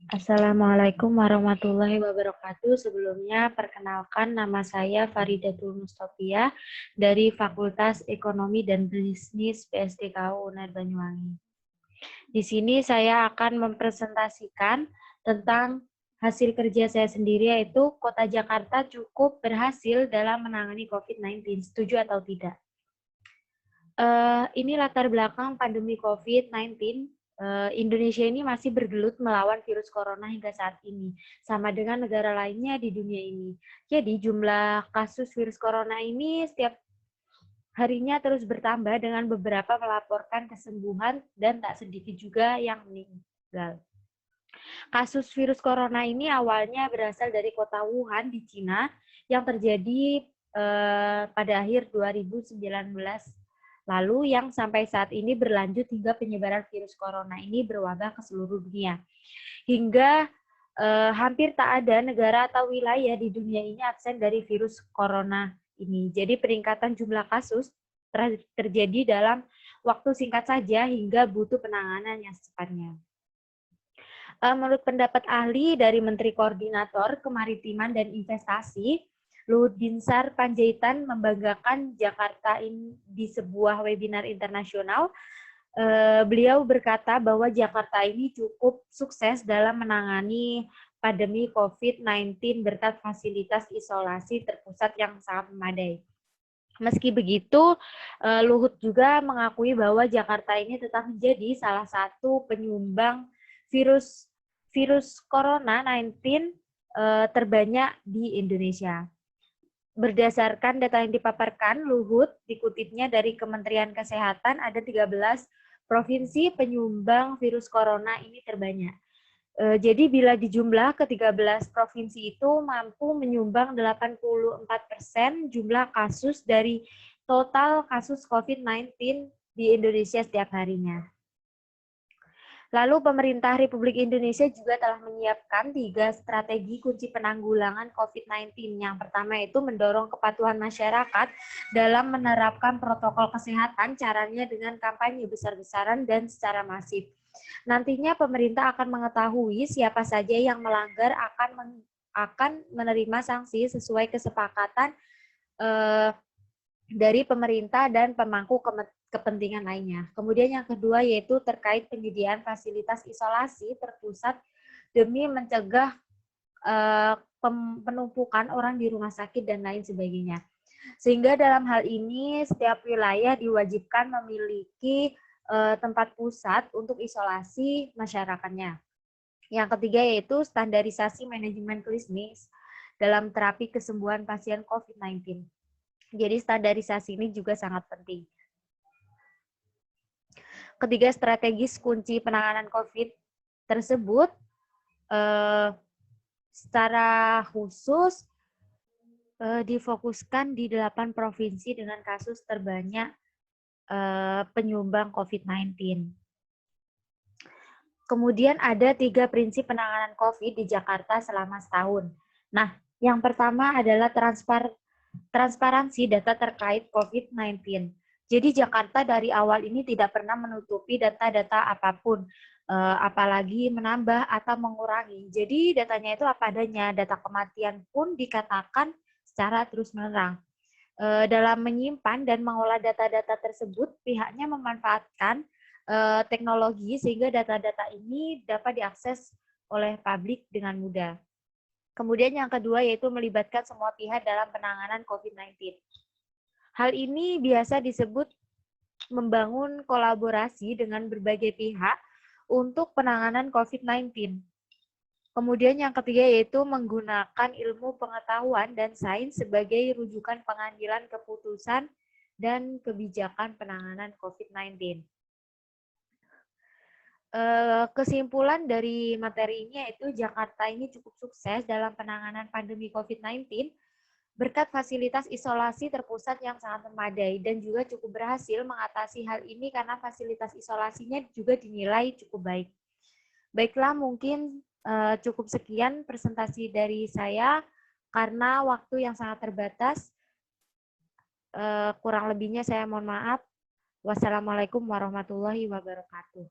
Assalamualaikum warahmatullahi wabarakatuh. Sebelumnya, perkenalkan nama saya Faridatul Mustofia dari Fakultas Ekonomi dan Bisnis PSDKU UNER Banyuwangi. Di sini saya akan mempresentasikan tentang hasil kerja saya sendiri, yaitu Kota Jakarta cukup berhasil dalam menangani COVID-19. Setuju atau tidak? Ini latar belakang pandemi COVID-19. Indonesia ini masih bergelut melawan virus corona hingga saat ini, sama dengan negara lainnya di dunia ini. Jadi jumlah kasus virus corona ini setiap harinya terus bertambah dengan beberapa melaporkan kesembuhan dan tak sedikit juga yang meninggal. Kasus virus corona ini awalnya berasal dari kota Wuhan di Cina yang terjadi pada akhir 2019 lalu yang sampai saat ini berlanjut hingga penyebaran virus corona ini berwabah ke seluruh dunia. Hingga hampir tak ada negara atau wilayah di dunia ini absen dari virus corona ini. Jadi peningkatan jumlah kasus terjadi dalam waktu singkat saja hingga butuh penanganan yang secepatnya. Menurut pendapat ahli dari Menteri Koordinator Kemaritiman dan Investasi, Luhut Binsar Panjaitan membanggakan Jakarta di sebuah webinar internasional. Beliau berkata bahwa Jakarta ini cukup sukses dalam menangani pandemi COVID-19 berkat fasilitas isolasi terpusat yang sangat memadai. Meski begitu, Luhut juga mengakui bahwa Jakarta ini tetap menjadi salah satu penyumbang virus corona 19 terbanyak di Indonesia. Berdasarkan data yang dipaparkan, Luhut dikutipnya dari Kementerian Kesehatan ada 13 provinsi penyumbang virus corona ini terbanyak. Jadi bila dijumlah ke-13 provinsi itu mampu menyumbang 84% jumlah kasus dari total kasus COVID-19 di Indonesia setiap harinya. Lalu pemerintah Republik Indonesia juga telah menyiapkan 3 strategi kunci penanggulangan COVID-19. Yang pertama itu mendorong kepatuhan masyarakat dalam menerapkan protokol kesehatan, caranya dengan kampanye besar-besaran dan secara masif. Nantinya pemerintah akan mengetahui siapa saja yang melanggar akan menerima sanksi sesuai kesepakatan dari pemerintah dan pemangku kepentingan lainnya. Kemudian yang kedua yaitu terkait penyediaan fasilitas isolasi terpusat demi mencegah penumpukan orang di rumah sakit dan lain sebagainya. Sehingga dalam hal ini setiap wilayah diwajibkan memiliki tempat pusat untuk isolasi masyarakatnya. Yang ketiga yaitu standarisasi manajemen klinis dalam terapi kesembuhan pasien COVID-19. Jadi standarisasi ini juga sangat penting. Ketiga strategis kunci penanganan COVID tersebut secara khusus difokuskan di 8 provinsi dengan kasus terbanyak penyumbang COVID-19. Kemudian ada 3 prinsip penanganan COVID di Jakarta selama setahun. Nah, yang pertama adalah transparansi data terkait COVID-19. Jadi Jakarta dari awal ini tidak pernah menutupi data-data apapun, apalagi menambah atau mengurangi. Jadi datanya itu apa adanya, data kematian pun dikatakan secara terus-menerus. Dalam menyimpan dan mengolah data-data tersebut, pihaknya memanfaatkan teknologi sehingga data-data ini dapat diakses oleh publik dengan mudah. Kemudian yang kedua yaitu melibatkan semua pihak dalam penanganan COVID-19. Hal ini biasa disebut membangun kolaborasi dengan berbagai pihak untuk penanganan COVID-19. Kemudian yang ketiga yaitu menggunakan ilmu pengetahuan dan sains sebagai rujukan pengambilan keputusan dan kebijakan penanganan COVID-19. Kesimpulan dari materi ini yaitu Jakarta ini cukup sukses dalam penanganan pandemi COVID-19 berkat fasilitas isolasi terpusat yang sangat memadai dan juga cukup berhasil mengatasi hal ini karena fasilitas isolasinya juga dinilai cukup baik. Baiklah, mungkin cukup sekian presentasi dari saya karena waktu yang sangat terbatas. Kurang lebihnya saya mohon maaf. Wassalamualaikum warahmatullahi wabarakatuh.